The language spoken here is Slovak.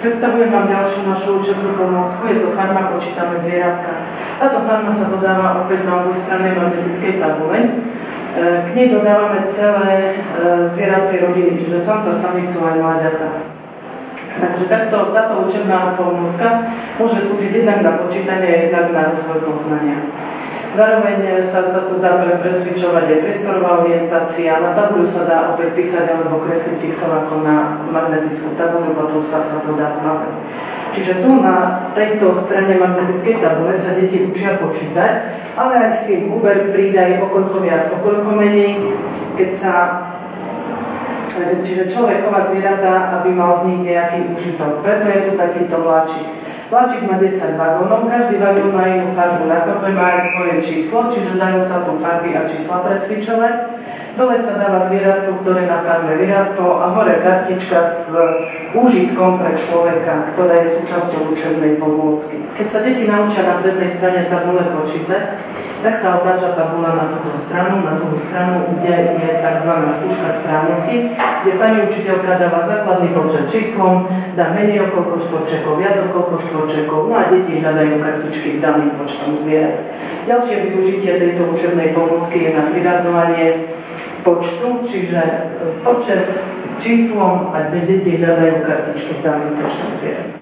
Predstavujem vám ďalšiu našu učebnú pomôcku, je to farma Počítame zvieratka. Táto farma sa dodáva opäť na obojstrannej magnetickej tabule. K nej dodávame celé zvieracie rodiny, čiže samca, samicu aj mláďata. Takže táto učebná pomôcka môže slúžiť jednak na počítanie, jednak na rozvoj poznania. Zároveň sa tu dá precvičovať aj priestorová orientácia. Na tabuľu sa dá opäť písať alebo kresliť fixom ako na magnetickú tabuľu, potom sa to dá zmapať. Čiže tu na tejto strane magnetickej tabule sa deti učia počítať, ale aj s tým úber príde okoľko viac, okoľko menej, čiže človek chová zvieratá, aby mal z nich nejaký užitok. Preto je tu takýto vláčik. Vláčik má 10 vagónov, každý vagón má inú farbu na kope, má aj svoje číslo, čiže dajú sa tu farby a čísla precvičovať. Dole sa dáva zvieratko, ktoré na farme vyrástlo, a hore kartička s úžitkom pre človeka, ktorá je súčasťou učebnej pomôcky. Keď sa deti naučia na prednej strane tabule počítať, tak sa otáča tabula na druhú stranu, kde je tzv. Skúška správnosti, kde pani učiteľka dáva základný počet číslom, dá menej okolko štvorčekov, viac okolko štvorčekov, no a deti hľadajú kartičky s daným počtom zvierat. Ďalšie využitie tejto učebnej pomôcky je na priradzovanie počtu, čiže počet číslom a deti hľadajú kartičky s daným počtom zvierat.